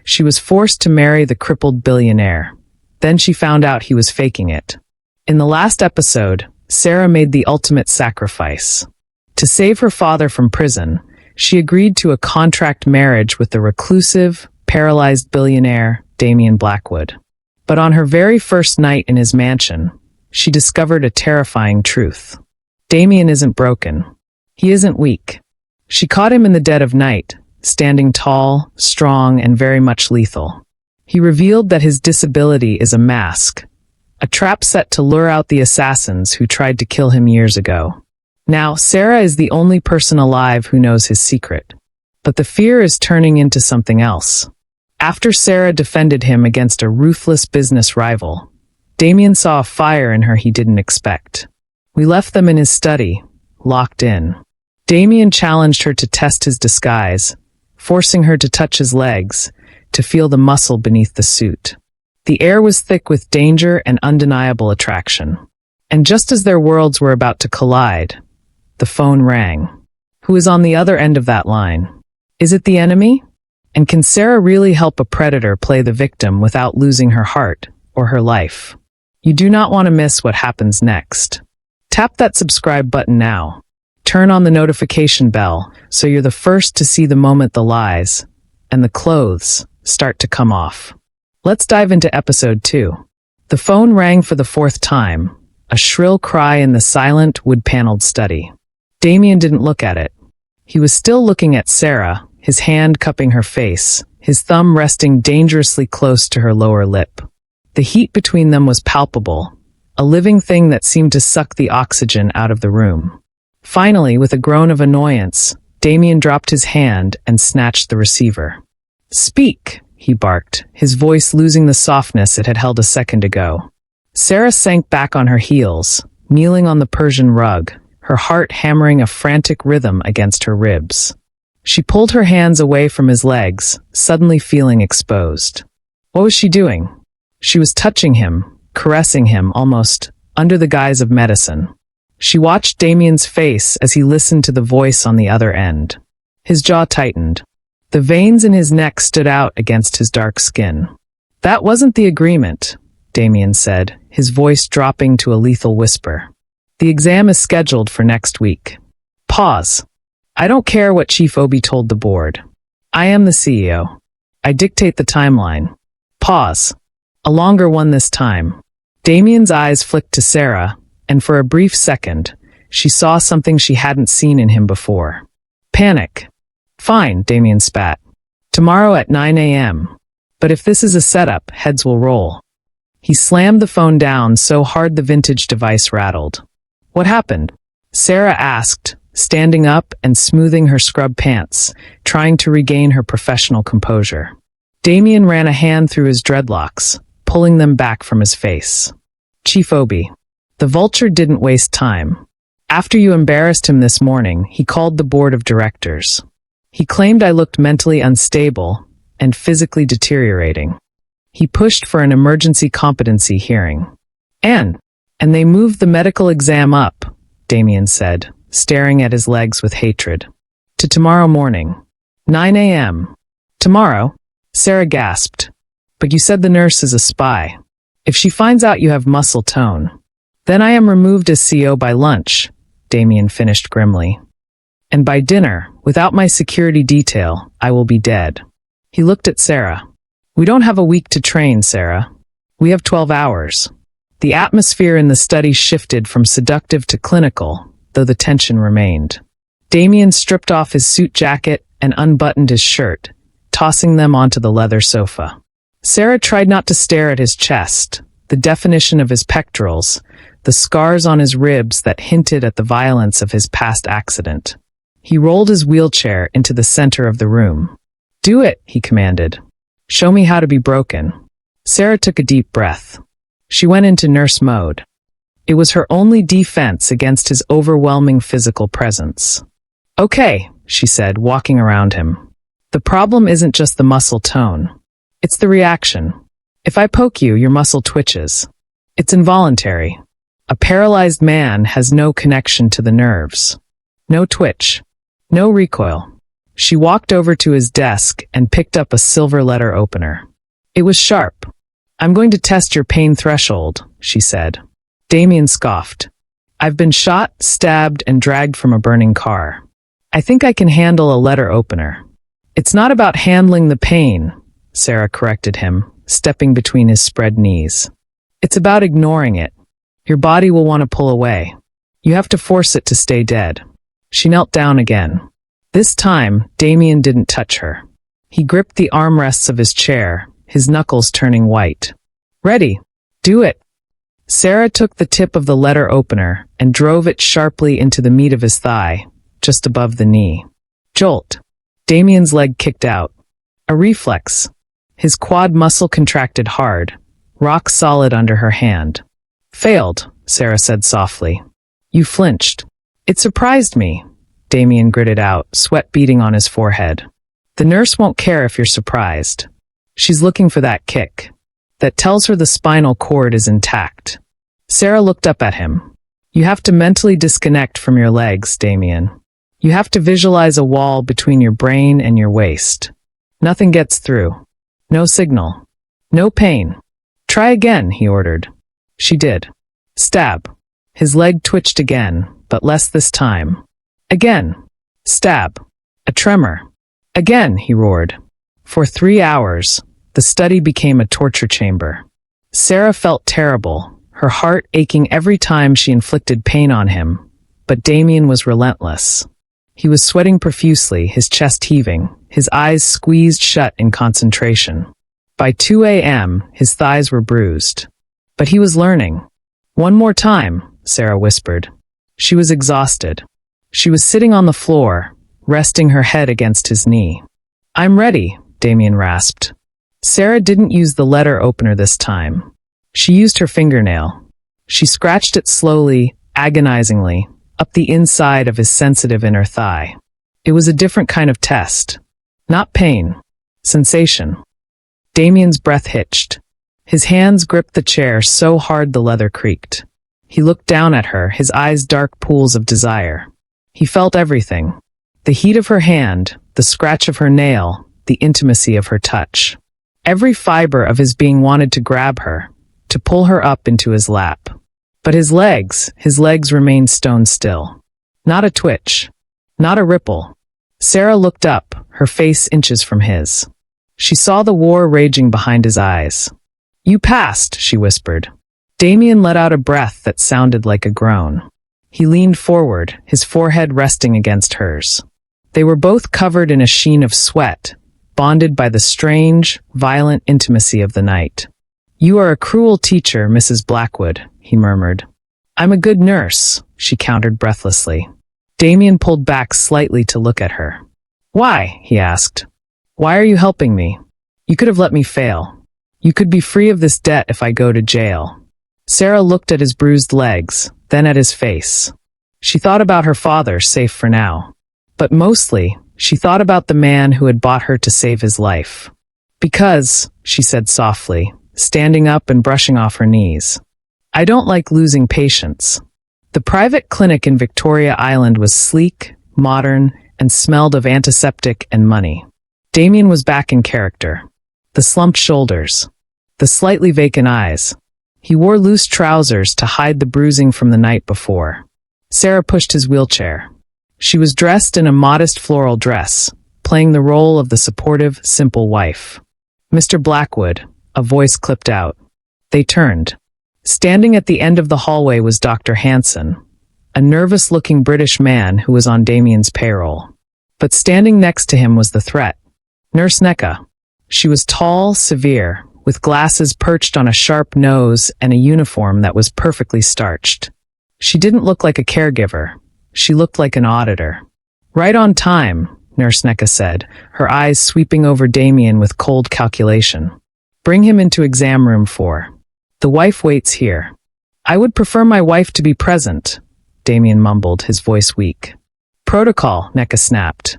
She was forced to marry the crippled billionaire. Then she found out he was faking it. In the last episode, Sarah made the ultimate sacrifice. To save her father from prison, she agreed to a contract marriage with the reclusive, paralyzed billionaire, Damian Blackwood. But on her very first night in his mansion, she discovered a terrifying truth. Damian isn't broken. He isn't weak. She caught him in the dead of night, standing tall, strong, and very much lethal. He revealed that his disability is a mask, a trap set to lure out the assassins who tried to kill him years ago. Now, Sarah is the only person alive who knows his secret. But the fear is turning into something else. After Sarah defended him against a ruthless business rival, Damian saw a fire in her he didn't expect. We left them in his study, locked in. Damian challenged her to test his disguise, forcing her to touch his legs, to feel the muscle beneath the suit. The air was thick with danger and undeniable attraction. And just as their worlds were about to collide, the phone rang. Who is on the other end of that line? Is it the enemy? And can Sarah really help a predator play the victim without losing her heart or her life? You do not want to miss what happens next. Tap that subscribe button now. Turn on the notification bell so you're the first to see the moment the lies and the clothes start to come off. Let's dive into episode 2. The phone rang for the 4th time, a shrill cry in the silent, wood-paneled study. Damian didn't look at it. He was still looking at Sarah, his hand cupping her face, his thumb resting dangerously close to her lower lip. The heat between them was palpable, a living thing that seemed to suck the oxygen out of the room. Finally, with a groan of annoyance, Damian dropped his hand and snatched the receiver. "Speak," he barked, his voice losing the softness it had held a second ago. Sarah sank back on her heels, kneeling on the Persian rug, her heart hammering a frantic rhythm against her ribs. She pulled her hands away from his legs, suddenly feeling exposed. What was she doing? She was touching him, caressing him almost under the guise of medicine. She watched Damian's face as he listened to the voice on the other end. His jaw tightened. The veins in his neck stood out against his dark skin. "That wasn't the agreement," Damian said, his voice dropping to a lethal whisper. "The exam is scheduled for next week." Pause. "I don't care what Chief Obi told the board. I am the CEO. I dictate the timeline." Pause. A longer one this time. Damian's eyes flicked to Sarah, and for a brief second, she saw something she hadn't seen in him before. Panic. "Fine," Damian spat. "Tomorrow at 9 a.m. But if this is a setup, heads will roll." He slammed the phone down so hard the vintage device rattled. "What happened?" Sarah asked, standing up and smoothing her scrub pants, trying to regain her professional composure. Damian ran a hand through his dreadlocks, pulling them back from his face. "Chief Obi. The vulture didn't waste time. After you embarrassed him this morning, he called the board of directors. He claimed I looked mentally unstable and physically deteriorating. He pushed for an emergency competency hearing. And they moved the medical exam up," Damian said, staring at his legs with hatred. "To tomorrow morning. 9 a.m. Tomorrow?" Sarah gasped. "But you said the nurse is a spy. If she finds out you have muscle tone, then I am removed as CEO by lunch," Damian finished grimly. "And by dinner, without my security detail, I will be dead." He looked at Sarah. "We don't have a week to train, Sarah. We have 12 hours. The atmosphere in the study shifted from seductive to clinical, though the tension remained. Damian stripped off his suit jacket and unbuttoned his shirt, tossing them onto the leather sofa. Sarah tried not to stare at his chest, the definition of his pectorals, the scars on his ribs that hinted at the violence of his past accident. He rolled his wheelchair into the center of the room. "Do it," he commanded. "Show me how to be broken." Sarah took a deep breath. She went into nurse mode. It was her only defense against his overwhelming physical presence. "Okay," she said, walking around him. "The problem isn't just the muscle tone. It's the reaction. If I poke you, your muscle twitches. It's involuntary. A paralyzed man has no connection to the nerves. No twitch. No recoil. She walked over to his desk and picked up a silver letter opener. It was sharp. "I'm going to test your pain threshold," she said. Damian scoffed. "I've been shot, stabbed, and dragged from a burning car. I think I can handle a letter opener." "It's not about handling the pain," Sarah corrected him, stepping between his spread knees. "It's about ignoring it. Your body will want to pull away. You have to force it to stay dead." She knelt down again. This time, Damian didn't touch her. He gripped the armrests of his chair, his knuckles turning white. "Ready. Do it." Sarah took the tip of the letter opener and drove it sharply into the meat of his thigh, just above the knee. Jolt. Damian's leg kicked out. A reflex. His quad muscle contracted hard, rock solid under her hand. "Failed," Sarah said softly. "You flinched." "It surprised me," Damian gritted out, sweat beading on his forehead. "The nurse won't care if you're surprised. She's looking for that kick that tells her the spinal cord is intact." Sarah looked up at him. "You have to mentally disconnect from your legs, Damian. You have to visualize a wall between your brain and your waist. Nothing gets through. No signal. No pain. Try again," he ordered. She did. Stab. His leg twitched again, but less this time. Again. Stab. A tremor. Again, he roared. For 3 hours, the study became a torture chamber. Sarah felt terrible, her heart aching every time she inflicted pain on him, but Damian was relentless. He was sweating profusely, his chest heaving, his eyes squeezed shut in concentration. By 2 a.m., his thighs were bruised. But he was learning. "One more time," Sarah whispered. She was exhausted. She was sitting on the floor, resting her head against his knee. "I'm ready," Damian rasped. Sarah didn't use the letter opener this time. She used her fingernail. She scratched it slowly, agonizingly, up the inside of his sensitive inner thigh. It was a different kind of test. Not pain. Sensation. Damian's breath hitched. His hands gripped the chair so hard the leather creaked. He looked down at her, his eyes dark pools of desire. He felt everything. The heat of her hand, the scratch of her nail, the intimacy of her touch. Every fiber of his being wanted to grab her, to pull her up into his lap. But his legs remained stone still. Not a twitch. Not a ripple. Sarah looked up, her face inches from his. She saw the war raging behind his eyes. "You passed," she whispered. Damian let out a breath that sounded like a groan. He leaned forward, his forehead resting against hers. They were both covered in a sheen of sweat, bonded by the strange, violent intimacy of the night. "You are a cruel teacher, Mrs. Blackwood," he murmured. "I'm a good nurse," she countered breathlessly. Damian pulled back slightly to look at her. "Why?" he asked. "Why are you helping me? You could have let me fail. You could be free of this debt if I go to jail." Sarah looked at his bruised legs, then at his face. She thought about her father, safe for now. But mostly, she thought about the man who had bought her to save his life. "Because," she said softly, standing up and brushing off her knees, "I don't like losing patients." The private clinic in Victoria Island was sleek, modern, and smelled of antiseptic and money. Damian was back in character. The slumped shoulders. The slightly vacant eyes. He wore loose trousers to hide the bruising from the night before. Sarah pushed his wheelchair. She was dressed in a modest floral dress, playing the role of the supportive, simple wife. "Mr. Blackwood," a voice clipped out. They turned. Standing at the end of the hallway was Dr. Hanson, a nervous-looking British man who was on Damian's payroll. But standing next to him was the threat. Nurse Necka. She was tall, severe, with glasses perched on a sharp nose and a uniform that was perfectly starched. She didn't look like a caregiver. She looked like an auditor. "Right on time," Nurse Necka said, her eyes sweeping over Damian with cold calculation. "Bring him into exam room 4. The wife waits here." "I would prefer my wife to be present," Damian mumbled, his voice weak. "Protocol," Necka snapped.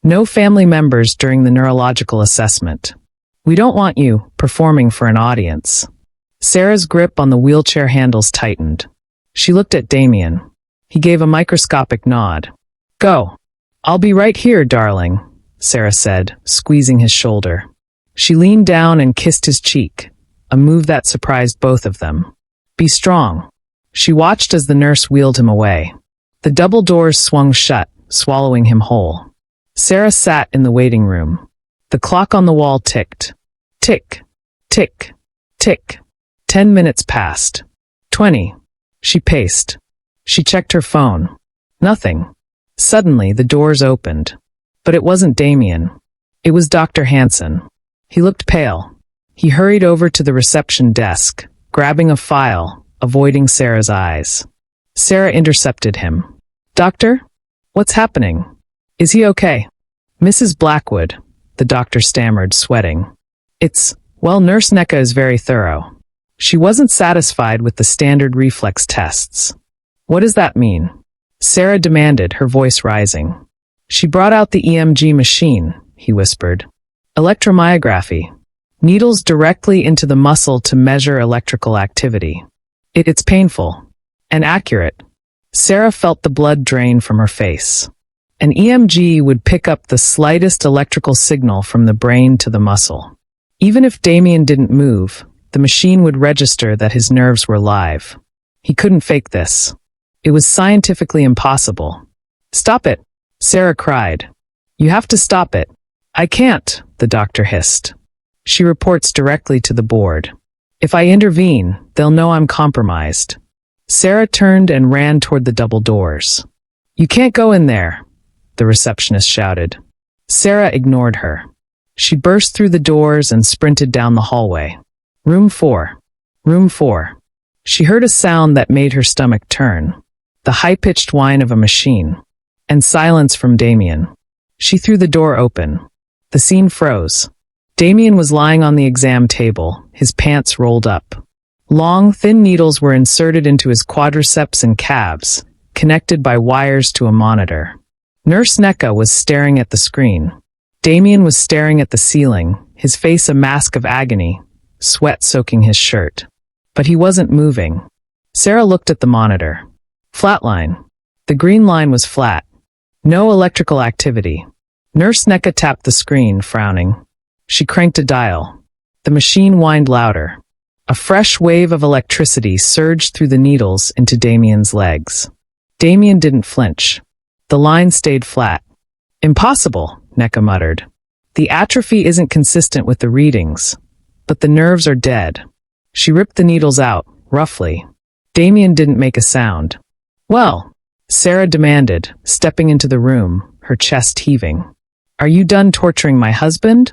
"No family members during the neurological assessment. We don't want you performing for an audience." Sarah's grip on the wheelchair handles tightened. She looked at Damian. He gave a microscopic nod. "Go." "I'll be right here, darling," Sarah said, squeezing his shoulder. She leaned down and kissed his cheek, a move that surprised both of them. Be strong. She watched as the nurse wheeled him away. The double doors swung shut, swallowing him whole. Sarah sat in the waiting room. The clock on the wall ticked. Tick, tick, tick. 10 minutes passed. 20. She paced. She checked her phone. Nothing. Suddenly, the doors opened. But it wasn't Damian. It was Dr. Hansen. He looked pale. He hurried over to the reception desk, grabbing a file, avoiding Sarah's eyes. Sarah intercepted him. Doctor? What's happening? Is he okay? Mrs. Blackwood, the doctor stammered, sweating. Well, Nurse Neka is very thorough. She wasn't satisfied with the standard reflex tests. What does that mean? Sarah demanded, her voice rising. She brought out the EMG machine, he whispered. Electromyography. Needles directly into the muscle to measure electrical activity. It's painful. And accurate. Sarah felt the blood drain from her face. An EMG would pick up the slightest electrical signal from the brain to the muscle. Even if Damian didn't move, the machine would register that his nerves were live. He couldn't fake this. It was scientifically impossible. Stop it, Sarah cried. You have to stop it. I can't, the doctor hissed. She reports directly to the board. If I intervene, they'll know I'm compromised. Sarah turned and ran toward the double doors. You can't go in there, the receptionist shouted. Sarah ignored her. She burst through the doors and sprinted down the hallway. Room 4. Room 4. She heard a sound that made her stomach turn. The high-pitched whine of a machine. And silence from Damian. She threw the door open. The scene froze. Damian was lying on the exam table, his pants rolled up. Long, thin needles were inserted into his quadriceps and calves, connected by wires to a monitor. Nurse Neka was staring at the screen. Damian was staring at the ceiling, his face a mask of agony, sweat soaking his shirt. But he wasn't moving. Sarah looked at the monitor. Flatline. The green line was flat. No electrical activity. Nurse Neka tapped the screen, frowning. She cranked a dial. The machine whined louder. A fresh wave of electricity surged through the needles into Damian's legs. Damian didn't flinch. The line stayed flat. Impossible, Neka muttered. The atrophy isn't consistent with the readings, but the nerves are dead. She ripped the needles out, roughly. Damian didn't make a sound. Well, Sarah demanded, stepping into the room, her chest heaving. Are you done torturing my husband?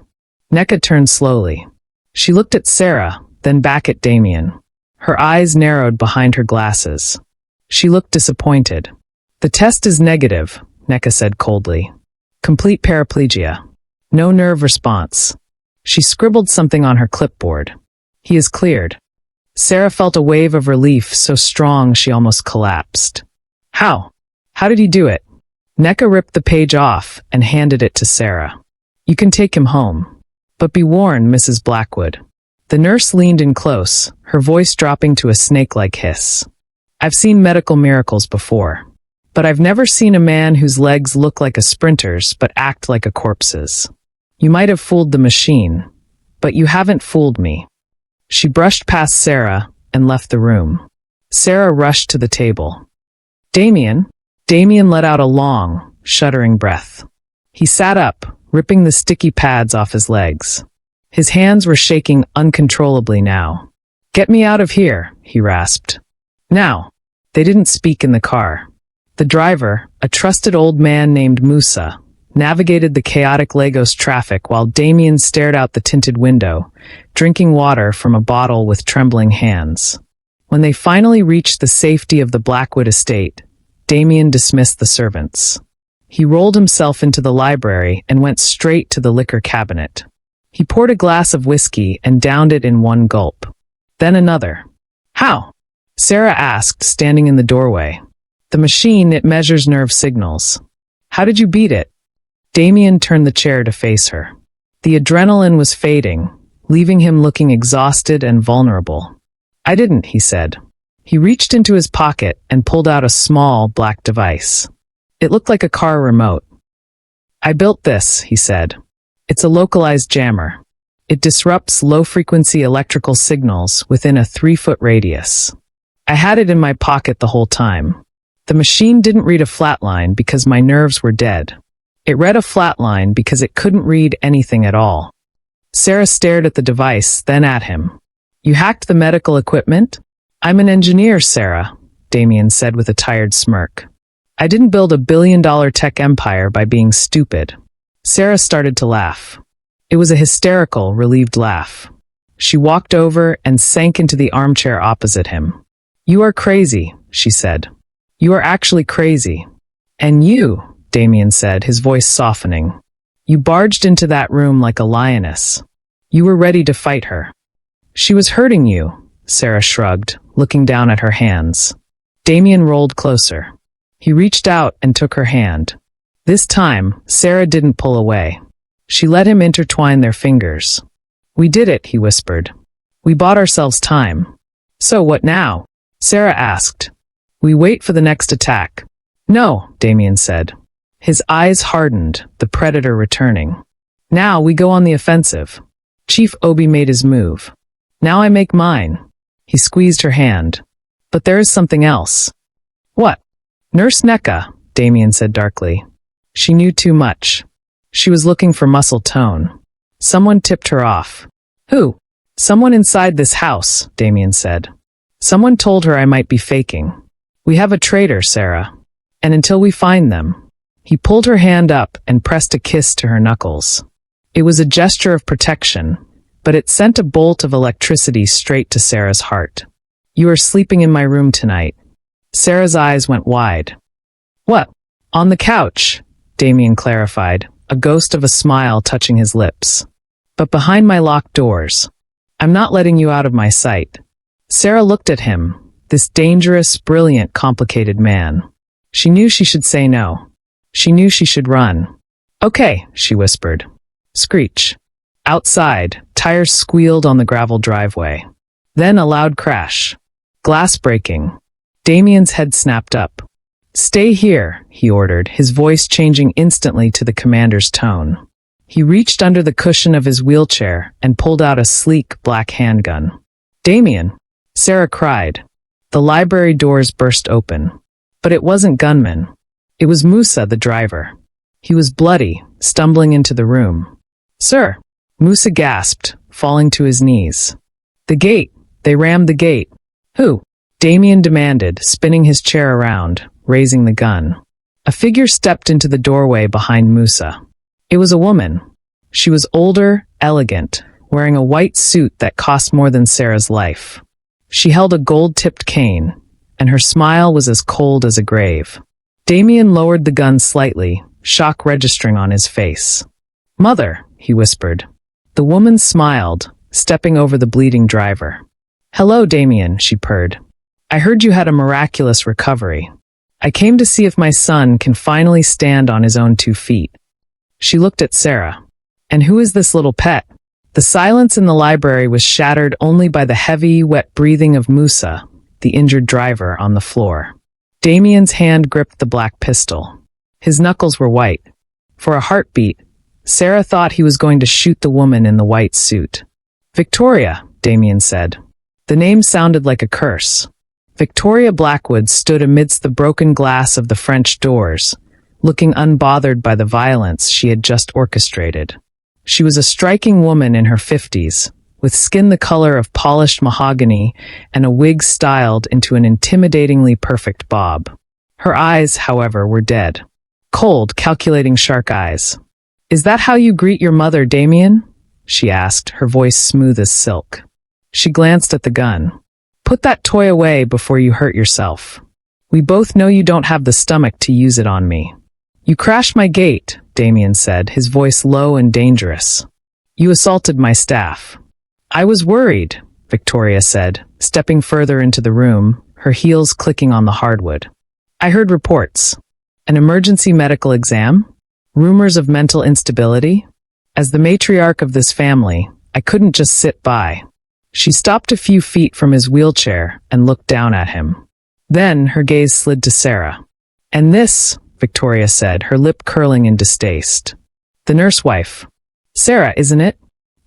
Neka turned slowly. She looked at Sarah, then back at Damian. Her eyes narrowed behind her glasses. She looked disappointed. The test is negative, Neka said coldly. Complete paraplegia. No nerve response. She scribbled something on her clipboard. He is cleared. Sarah felt a wave of relief so strong she almost collapsed. How? How did he do it? Neka ripped the page off and handed it to Sarah. You can take him home. But be warned, Mrs. Blackwood. The nurse leaned in close, her voice dropping to a snake-like hiss. I've seen medical miracles before. But I've never seen a man whose legs look like a sprinter's but act like a corpse's. You might have fooled the machine, but you haven't fooled me. She brushed past Sarah and left the room. Sarah rushed to the table. Damian let out a long, shuddering breath. He sat up, ripping the sticky pads off his legs. His hands were shaking uncontrollably now. Get me out of here, he rasped. Now. They didn't speak in the car. The driver, a trusted old man named Musa, navigated the chaotic Lagos traffic while Damian stared out the tinted window, drinking water from a bottle with trembling hands. When they finally reached the safety of the Blackwood estate, Damian dismissed the servants. He rolled himself into the library and went straight to the liquor cabinet. He poured a glass of whiskey and downed it in one gulp. Then another. How? Sarah asked, standing in the doorway. The machine, it measures nerve signals. How did you beat it? Damian turned the chair to face her. The adrenaline was fading, leaving him looking exhausted and vulnerable. I didn't, he said. He reached into his pocket and pulled out a small, black device. It looked like a car remote. I built this, he said. It's a localized jammer. It disrupts low-frequency electrical signals within a 3-foot radius. I had it in my pocket the whole time. The machine didn't read a flatline because my nerves were dead. It read a flatline because it couldn't read anything at all. Sarah stared at the device, then at him. You hacked the medical equipment? I'm an engineer, Sarah, Damian said with a tired smirk. I didn't build a billion-dollar tech empire by being stupid. Sarah started to laugh. It was a hysterical, relieved laugh. She walked over and sank into the armchair opposite him. You are crazy, she said. You are actually crazy. And you, Damian said, his voice softening. You barged into that room like a lioness. You were ready to fight her. She was hurting you, Sarah shrugged, looking down at her hands. Damian rolled closer. He reached out and took her hand. This time, Sarah didn't pull away. She let him intertwine their fingers. We did it, he whispered. We bought ourselves time. So what now? Sarah asked. We wait for the next attack. No, Damian said. His eyes hardened, the predator returning. Now we go on the offensive. Chief Obi made his move. Now I make mine. He squeezed her hand. But there is something else. What? Nurse Neka, Damian said darkly. She knew too much. She was looking for muscle tone. Someone tipped her off. Who? Someone inside this house, Damian said. Someone told her I might be faking. We have a traitor, Sarah. And until we find them. He pulled her hand up and pressed a kiss to her knuckles. It was a gesture of protection, but it sent a bolt of electricity straight to Sarah's heart. You are sleeping in my room tonight. Sarah's eyes went wide. What? On the couch, Damian clarified, a ghost of a smile touching his lips. But behind my locked doors. I'm not letting you out of my sight. Sarah looked at him, this dangerous, brilliant, complicated man. She knew she should say no. She knew she should run. Okay, she whispered. Screech. Outside, tires squealed on the gravel driveway. Then a loud crash. Glass breaking. Damian's head snapped up. Stay here, he ordered, his voice changing instantly to the commander's tone. He reached under the cushion of his wheelchair and pulled out a sleek black handgun. Damian! Sarah cried. The library doors burst open. But it wasn't gunman. It was Musa, the driver. He was bloody, stumbling into the room. Sir! Musa gasped, falling to his knees. The gate! They rammed the gate. Who? Damian demanded, spinning his chair around, raising the gun. A figure stepped into the doorway behind Musa. It was a woman. She was older, elegant, wearing a white suit that cost more than Sarah's life. She held a gold-tipped cane, and her smile was as cold as a grave. Damian lowered the gun slightly, shock registering on his face. Mother, he whispered. The woman smiled, stepping over the bleeding driver. Hello, Damian, she purred. I heard you had a miraculous recovery. I came to see if my son can finally stand on his own 2 feet. She looked at Sarah. And who is this little pet? The silence in the library was shattered only by the heavy, wet breathing of Musa, the injured driver, on the floor. Damian's hand gripped the black pistol. His knuckles were white. For a heartbeat, Sarah thought he was going to shoot the woman in the white suit. Victoria, Damian said. The name sounded like a curse. Victoria Blackwood stood amidst the broken glass of the French doors, looking unbothered by the violence she had just orchestrated. She was a striking woman in her 50s, with skin the color of polished mahogany and a wig styled into an intimidatingly perfect bob. Her eyes, however, were dead. Cold, calculating shark eyes. Is that how you greet your mother, Damian? She asked, her voice smooth as silk. She glanced at the gun. Put that toy away before you hurt yourself. We both know you don't have the stomach to use it on me. You crashed my gate, Damian said, his voice low and dangerous. You assaulted my staff. I was worried, Victoria said, stepping further into the room, her heels clicking on the hardwood. I heard reports. An emergency medical exam? Rumors of mental instability? As the matriarch of this family, I couldn't just sit by. She stopped a few feet from his wheelchair and looked down at him. Then her gaze slid to Sarah. And this, Victoria said, her lip curling in distaste. The nurse wife. Sarah, isn't it?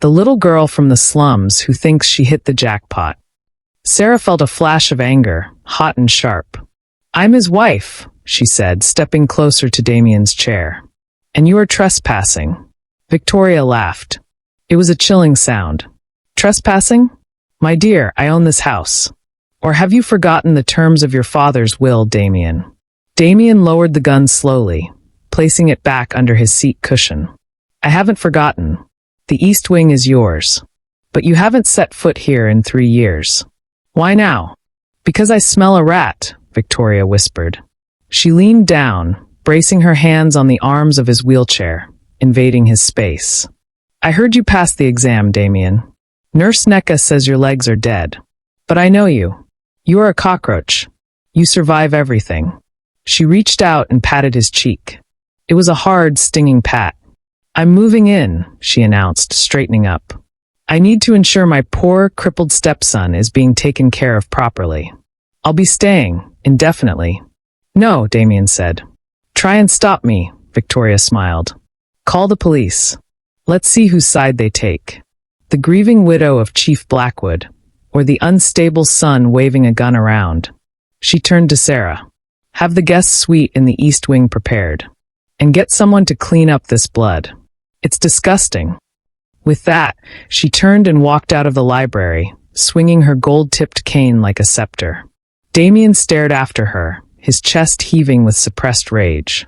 The little girl from the slums who thinks she hit the jackpot. Sarah felt a flash of anger, hot and sharp. I'm his wife, she said, stepping closer to Damian's chair. And you are trespassing. Victoria laughed. It was a chilling sound. Trespassing? My dear, I own this house. Or have you forgotten the terms of your father's will, Damian? Damian lowered the gun slowly, placing it back under his seat cushion. I haven't forgotten. The East Wing is yours. But you haven't set foot here in 3 years. Why now? Because I smell a rat, Victoria whispered. She leaned down, bracing her hands on the arms of his wheelchair, invading his space. I heard you pass the exam, Damian. Nurse Neka says your legs are dead. But I know you. You are a cockroach. You survive everything. She reached out and patted his cheek. It was a hard, stinging pat. I'm moving in, she announced, straightening up. I need to ensure my poor, crippled stepson is being taken care of properly. I'll be staying, indefinitely. No, Damian said. Try and stop me, Victoria smiled. Call the police. Let's see whose side they take. The grieving widow of Chief Blackwood, or the unstable son waving a gun around. She turned to Sarah. Have the guest suite in the East Wing prepared. And get someone to clean up this blood. It's disgusting. With that, she turned and walked out of the library, swinging her gold-tipped cane like a scepter. Damian stared after her, his chest heaving with suppressed rage.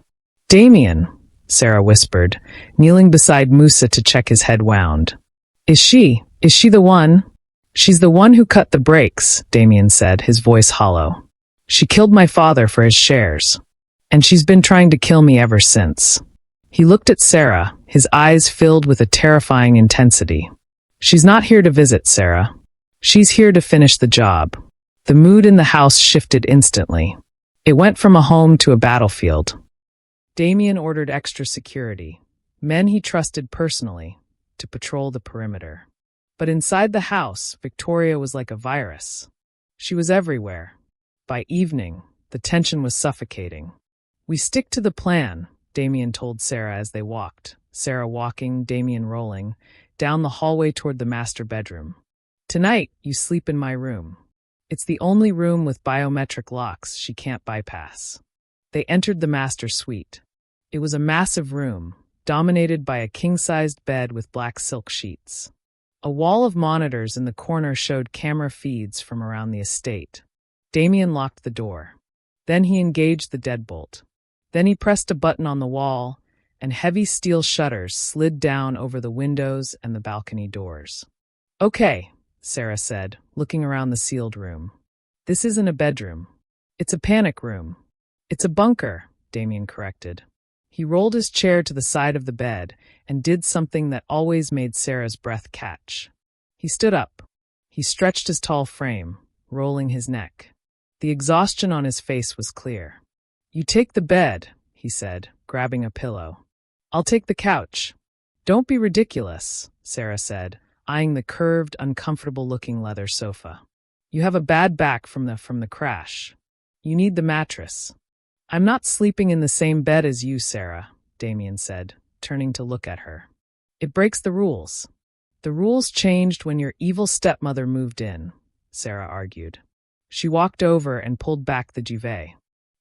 Damian, Sarah whispered, kneeling beside Musa to check his head wound. Is she the one? She's the one who cut the brakes, Damian said, his voice hollow. She killed my father for his shares. And she's been trying to kill me ever since. He looked at Sarah, his eyes filled with a terrifying intensity. She's not here to visit, Sarah. She's here to finish the job. The mood in the house shifted instantly. It went from a home to a battlefield. Damian ordered extra security, men he trusted personally, to patrol the perimeter. But inside the house, Victoria was like a virus. She was everywhere. By evening, the tension was suffocating. We stick to the plan, Damian told Sarah as they walked, Sarah walking, Damian rolling, down the hallway toward the master bedroom. Tonight, you sleep in my room. It's the only room with biometric locks she can't bypass. They entered the master suite. It was a massive room, dominated by a king-sized bed with black silk sheets. A wall of monitors in the corner showed camera feeds from around the estate. Damian locked the door. Then he engaged the deadbolt. Then he pressed a button on the wall, and heavy steel shutters slid down over the windows and the balcony doors. Okay, Sarah said, looking around the sealed room. This isn't a bedroom. It's a panic room. It's a bunker, Damian corrected. He rolled his chair to the side of the bed and did something that always made Sarah's breath catch. He stood up. He stretched his tall frame, rolling his neck. The exhaustion on his face was clear. You take the bed, he said, grabbing a pillow. I'll take the couch. Don't be ridiculous, Sarah said, eyeing the curved, uncomfortable-looking leather sofa. You have a bad back from the crash. You need the mattress. I'm not sleeping in the same bed as you, Sarah, Damian said, turning to look at her. It breaks the rules. The rules changed when your evil stepmother moved in, Sarah argued. She walked over and pulled back the duvet.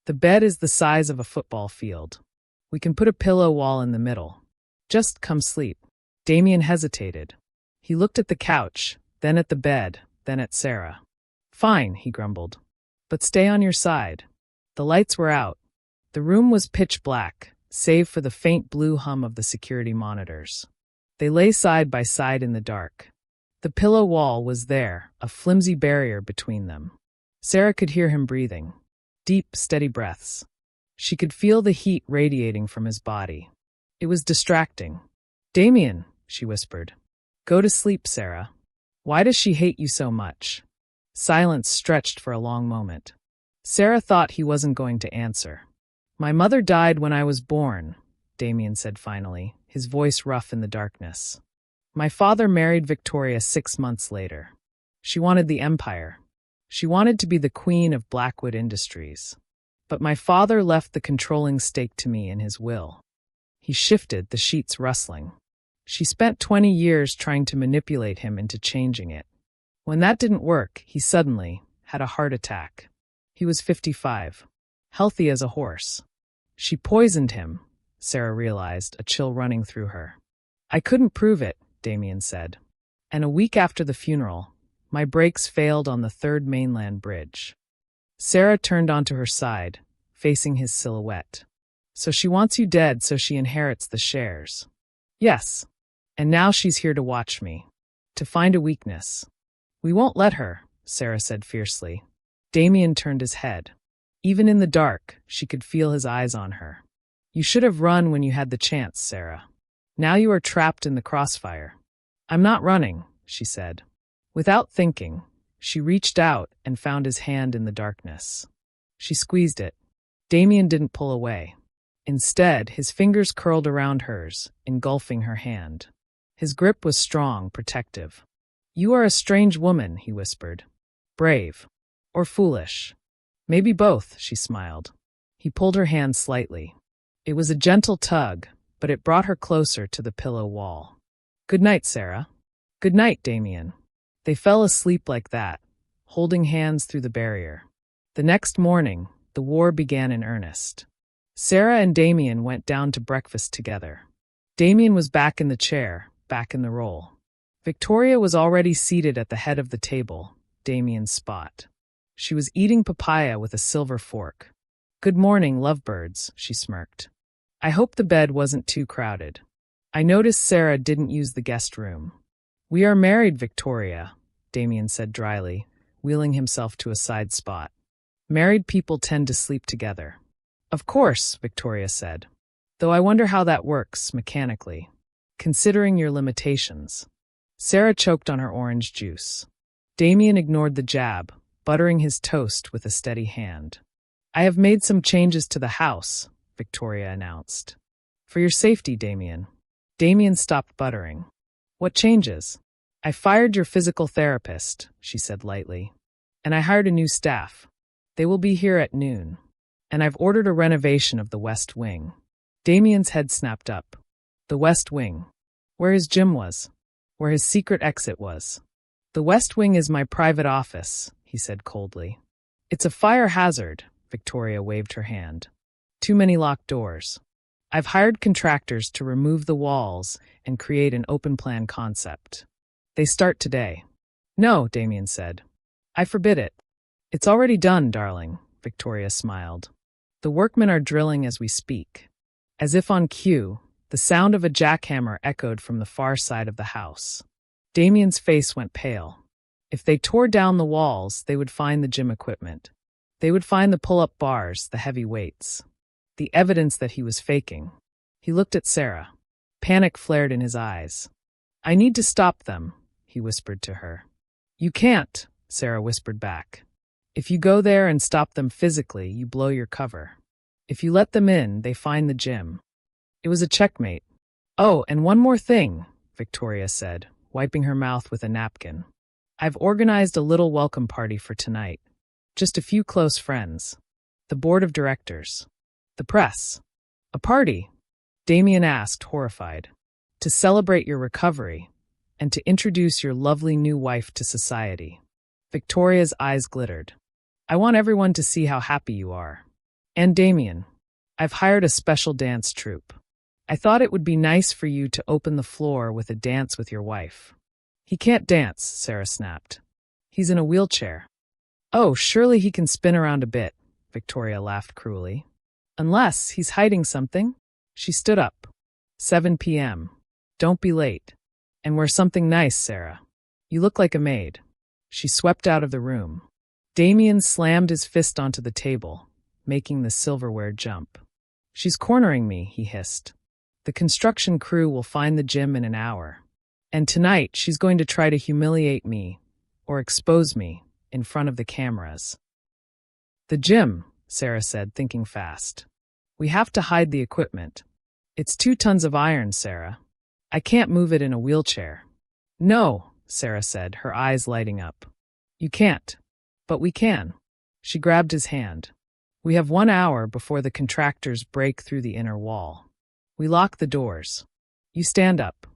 The bed is the size of a football field. We can put a pillow wall in the middle. Just come sleep. Damian hesitated. He looked at the couch, then at the bed, then at Sarah. Fine, he grumbled. But stay on your side. The lights were out. The room was pitch black, save for the faint blue hum of the security monitors. They lay side by side in the dark. The pillow wall was there, a flimsy barrier between them. Sarah could hear him breathing. Deep, steady breaths. She could feel the heat radiating from his body. It was distracting. Damian, she whispered. Go to sleep, Sarah. Why does she hate you so much? Silence stretched for a long moment. Sarah thought he wasn't going to answer. My mother died when I was born, Damian said finally, his voice rough in the darkness. My father married Victoria 6 months later. She wanted the empire. She wanted to be the queen of Blackwood Industries. But my father left the controlling stake to me in his will. He shifted, the sheets rustling. She spent 20 years trying to manipulate him into changing it. When that didn't work, he suddenly had a heart attack. He was 55, healthy as a horse. She poisoned him, Sarah realized, a chill running through her. I couldn't prove it, Damian said. And a week after the funeral, my brakes failed on the third mainland bridge. Sarah turned onto her side, facing his silhouette. So she wants you dead so she inherits the shares. Yes. And now she's here to watch me. To find a weakness. We won't let her, Sarah said fiercely. Damian turned his head. Even in the dark, she could feel his eyes on her. You should have run when you had the chance, Sarah. Now you are trapped in the crossfire. I'm not running, she said. Without thinking, she reached out and found his hand in the darkness. She squeezed it. Damian didn't pull away. Instead, his fingers curled around hers, engulfing her hand. His grip was strong, protective. You are a strange woman, he whispered. Brave. Or foolish. Maybe both, she smiled. He pulled her hand slightly. It was a gentle tug, but it brought her closer to the pillow wall. Good night, Sarah. Good night, Damian. They fell asleep like that, holding hands through the barrier. The next morning, the war began in earnest. Sarah and Damian went down to breakfast together. Damian was back in the chair, back in the role. Victoria was already seated at the head of the table, Damian's spot. She was eating papaya with a silver fork. Good morning, lovebirds, she smirked. I hope the bed wasn't too crowded. I noticed Sarah didn't use the guest room. We are married, Victoria, Damian said dryly, wheeling himself to a side spot. Married people tend to sleep together. Of course, Victoria said. Though I wonder how that works, mechanically. Considering your limitations. Sarah choked on her orange juice. Damian ignored the jab, buttering his toast with a steady hand. I have made some changes to the house, Victoria announced. For your safety, Damian. Damian stopped buttering. What changes? I fired your physical therapist, she said lightly. And I hired a new staff. They will be here at noon. And I've ordered a renovation of the West Wing. Damian's head snapped up. The West Wing. Where his gym was. Where his secret exit was. The West Wing is my private office, he said coldly. It's a fire hazard, Victoria waved her hand. Too many locked doors. I've hired contractors to remove the walls and create an open-plan concept. They start today. No, Damian said. I forbid it. It's already done, darling, Victoria smiled. The workmen are drilling as we speak. As if on cue, the sound of a jackhammer echoed from the far side of the house. Damian's face went pale. If they tore down the walls, they would find the gym equipment. They would find the pull-up bars, the heavy weights. The evidence that he was faking. He looked at Sarah. Panic flared in his eyes. I need to stop them, he whispered to her. You can't, Sarah whispered back. If you go there and stop them physically, you blow your cover. If you let them in, they find the gym. It was a checkmate. Oh, and one more thing, Victoria said, wiping her mouth with a napkin. I've organized a little welcome party for tonight. Just a few close friends. The board of directors. The press. A party? Damian asked, horrified. To celebrate your recovery, and to introduce your lovely new wife to society. Victoria's eyes glittered. I want everyone to see how happy you are. And Damian, I've hired a special dance troupe. I thought it would be nice for you to open the floor with a dance with your wife. He can't dance, Sarah snapped. He's in a wheelchair. Oh, surely he can spin around a bit, Victoria laughed cruelly. Unless he's hiding something? She stood up. 7 p.m. Don't be late. And wear something nice, Sarah. You look like a maid. She swept out of the room. Damian slammed his fist onto the table, making the silverware jump. She's cornering me, he hissed. The construction crew will find the gym in an hour. And tonight she's going to try to humiliate me, or expose me, in front of the cameras. The gym, Sarah said, thinking fast. We have to hide the equipment. It's 2 tons of iron, Sarah. I can't move it in a wheelchair. No, Sarah said, her eyes lighting up. You can't. But we can. She grabbed his hand. We have 1 hour before the contractors break through the inner wall. We lock the doors. You stand up,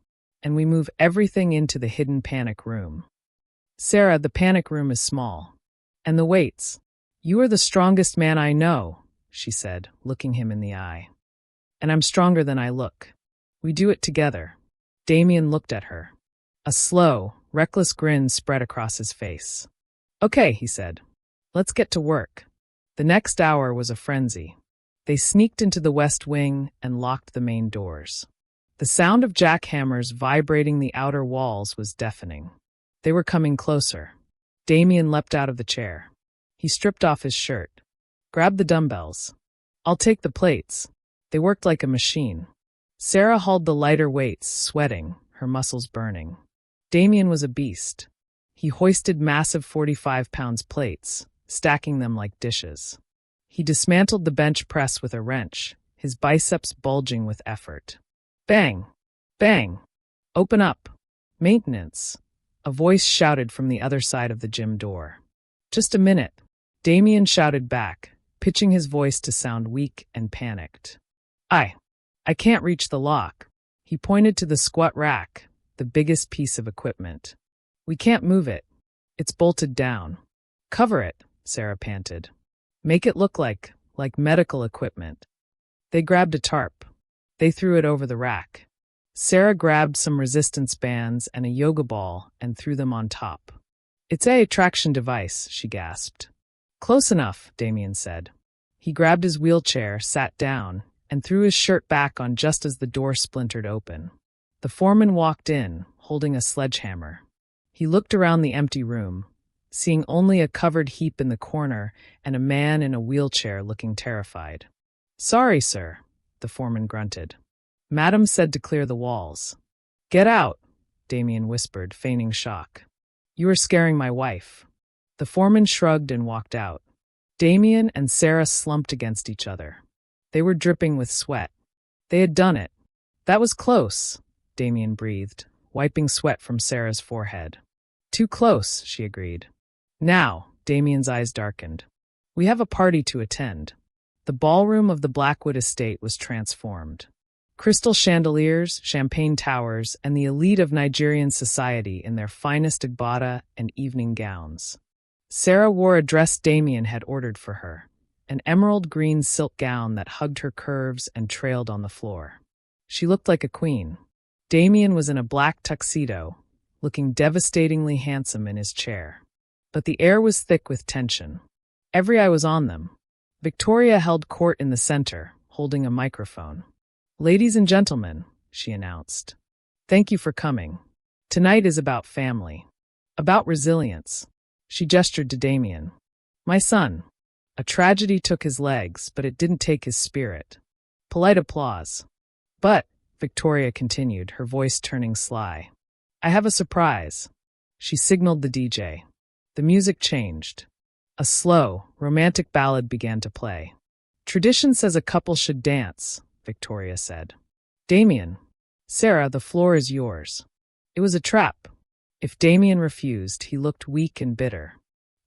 and we move everything into the hidden panic room. Sarah, the panic room is small. And the weights. You are the strongest man I know, she said, looking him in the eye. And I'm stronger than I look. We do it together. Damian looked at her. A slow, reckless grin spread across his face. Okay, he said. Let's get to work. The next hour was a frenzy. They sneaked into the west wing and locked the main doors. The sound of jackhammers vibrating the outer walls was deafening. They were coming closer. Damian leapt out of the chair. He stripped off his shirt. Grabbed the dumbbells. I'll take the plates. They worked like a machine. Sarah hauled the lighter weights, sweating, her muscles burning. Damian was a beast. He hoisted massive 45-pound plates, stacking them like dishes. He dismantled the bench press with a wrench, his biceps bulging with effort. Bang! Bang! Open up! Maintenance! A voice shouted from the other side of the gym door. Just a minute, Damian shouted back, pitching his voice to sound weak and panicked. I can't reach the lock. He pointed to the squat rack, the biggest piece of equipment. We can't move it. It's bolted down. Cover it, Sarah panted. Make it look like medical equipment. They grabbed a tarp. They threw it over the rack. Sarah grabbed some resistance bands and a yoga ball and threw them on top. It's a traction device, she gasped. Close enough, Damian said. He grabbed his wheelchair, sat down, and threw his shirt back on just as the door splintered open. The foreman walked in, holding a sledgehammer. He looked around the empty room, seeing only a covered heap in the corner and a man in a wheelchair looking terrified. Sorry, sir, the foreman grunted. Madam said to clear the walls. Get out, Damian whispered, feigning shock. You are scaring my wife. The foreman shrugged and walked out. Damian and Sarah slumped against each other. They were dripping with sweat. They had done it. That was close, Damian breathed, wiping sweat from Sarah's forehead. Too close, she agreed. Now, Damian's eyes darkened. We have a party to attend. The ballroom of the Blackwood estate was transformed. Crystal chandeliers, champagne towers, and the elite of Nigerian society in their finest agbada and evening gowns. Sarah wore a dress Damian had ordered for her, an emerald green silk gown that hugged her curves and trailed on the floor. She looked like a queen. Damian was in a black tuxedo, looking devastatingly handsome in his chair. But the air was thick with tension. Every eye was on them. Victoria held court in the center, holding a microphone. Ladies and gentlemen, she announced. Thank you for coming. Tonight is about family. About resilience. She gestured to Damian. My son. A tragedy took his legs, but it didn't take his spirit. Polite applause. But, Victoria continued, her voice turning sly. I have a surprise. She signaled the DJ. The music changed. A slow, romantic ballad began to play. Tradition says a couple should dance, Victoria said. Damian. Sarah, the floor is yours. It was a trap. If Damian refused, he looked weak and bitter.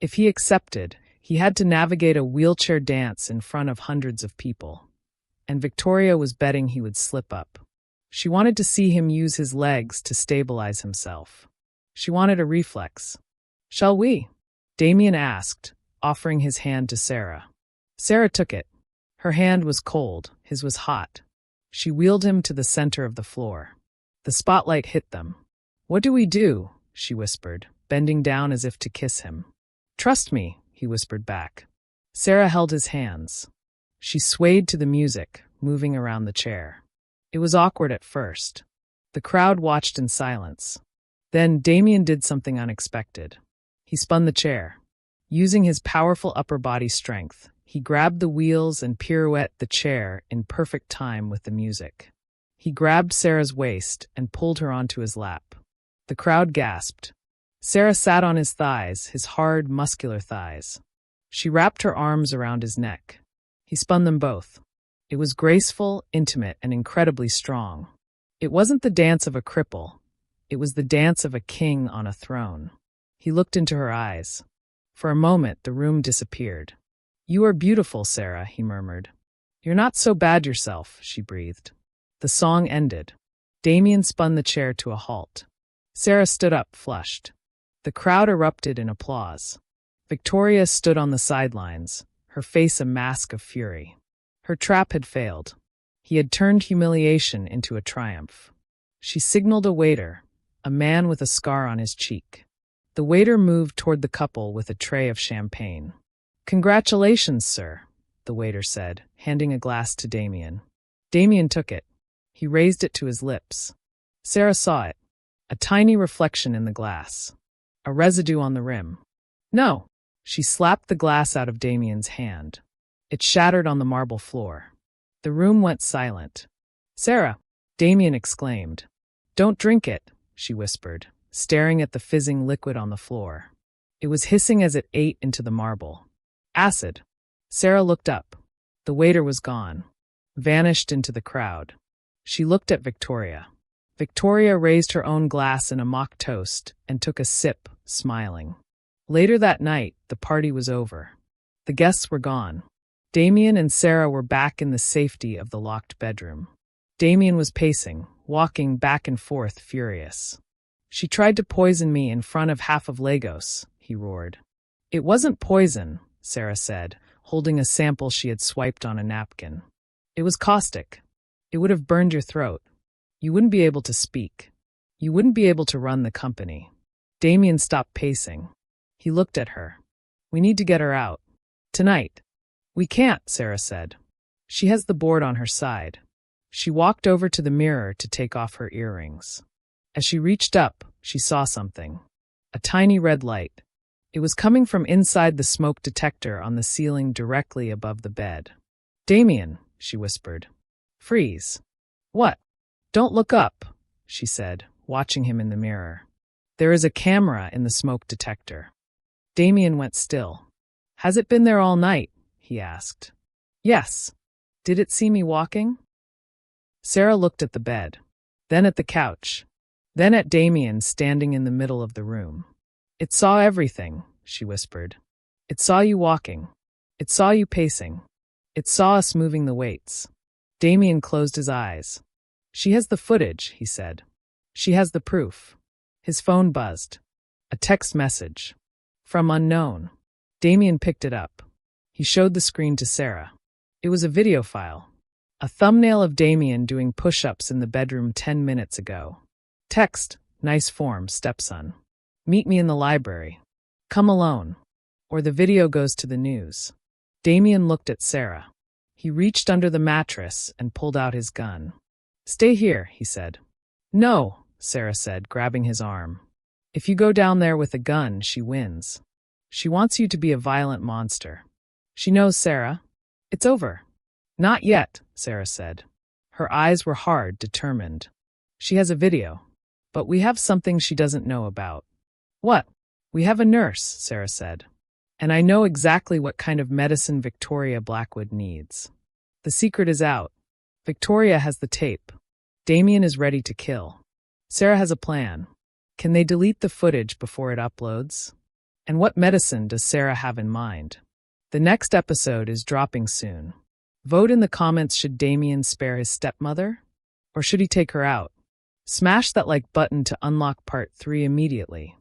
If he accepted, he had to navigate a wheelchair dance in front of hundreds of people. And Victoria was betting he would slip up. She wanted to see him use his legs to stabilize himself. She wanted a reflex. Shall we? Damian asked, offering his hand to Sarah. Sarah took it. Her hand was cold, his was hot. She wheeled him to the center of the floor. The spotlight hit them. What do we do? She whispered, bending down as if to kiss him. Trust me, he whispered back. Sarah held his hands. She swayed to the music, moving around the chair. It was awkward at first. The crowd watched in silence. Then Damian did something unexpected. He spun the chair. Using his powerful upper body strength, he grabbed the wheels and pirouetted the chair in perfect time with the music. He grabbed Sarah's waist and pulled her onto his lap. The crowd gasped. Sarah sat on his thighs, his hard, muscular thighs. She wrapped her arms around his neck. He spun them both. It was graceful, intimate, and incredibly strong. It wasn't the dance of a cripple. It was the dance of a king on a throne. He looked into her eyes. For a moment, the room disappeared. You are beautiful, Sarah, he murmured. You're not so bad yourself, she breathed. The song ended. Damian spun the chair to a halt. Sarah stood up, flushed. The crowd erupted in applause. Victoria stood on the sidelines, her face a mask of fury. Her trap had failed. He had turned humiliation into a triumph. She signaled a waiter, a man with a scar on his cheek. The waiter moved toward the couple with a tray of champagne. Congratulations, sir, the waiter said, handing a glass to Damian. Damian took it. He raised it to his lips. Sarah saw it. A tiny reflection in the glass. A residue on the rim. No. She slapped the glass out of Damian's hand. It shattered on the marble floor. The room went silent. Sarah, Damian exclaimed. Don't drink it, she whispered, staring at the fizzing liquid on the floor. It was hissing as it ate into the marble. Acid. Sarah looked up. The waiter was gone. Vanished into the crowd. She looked at Victoria. Victoria raised her own glass in a mock toast and took a sip, smiling. Later that night, the party was over. The guests were gone. Damian and Sarah were back in the safety of the locked bedroom. Damian was pacing, walking back and forth, furious. She tried to poison me in front of half of Lagos, he roared. It wasn't poison, Sarah said, holding a sample she had swiped on a napkin. It was caustic. It would have burned your throat. You wouldn't be able to speak. You wouldn't be able to run the company. Damian stopped pacing. He looked at her. We need to get her out. Tonight. We can't, Sarah said. She has the board on her side. She walked over to the mirror to take off her earrings. As she reached up, she saw something. A tiny red light. It was coming from inside the smoke detector on the ceiling directly above the bed. Damian, she whispered. Freeze. What? Don't look up, she said, watching him in the mirror. There is a camera in the smoke detector. Damian went still. Has it been there all night? He asked. Yes. Did it see me walking? Sarah looked at the bed, then at the couch, then at Damian standing in the middle of the room. It saw everything, she whispered. It saw you walking. It saw you pacing. It saw us moving the weights. Damian closed his eyes. She has the footage, he said. She has the proof. His phone buzzed. A text message. From unknown. Damian picked it up. He showed the screen to Sarah. It was a video file. A thumbnail of Damian doing push-ups in the bedroom 10 minutes ago. Text, nice form, stepson. Meet me in the library. Come alone. Or the video goes to the news. Damian looked at Sarah. He reached under the mattress and pulled out his gun. Stay here, he said. No, Sarah said, grabbing his arm. If you go down there with a gun, she wins. She wants you to be a violent monster. She knows, Sarah. It's over. Not yet, Sarah said. Her eyes were hard, determined. She has a video. But we have something she doesn't know about. What? We have a nurse, Sarah said. And I know exactly what kind of medicine Victoria Blackwood needs. The secret is out. Victoria has the tape. Damian is ready to kill. Sarah has a plan. Can they delete the footage before it uploads? And what medicine does Sarah have in mind? The next episode is dropping soon. Vote in the comments, should Damian spare his stepmother? Or should he take her out? Smash that like button to unlock part 3 immediately.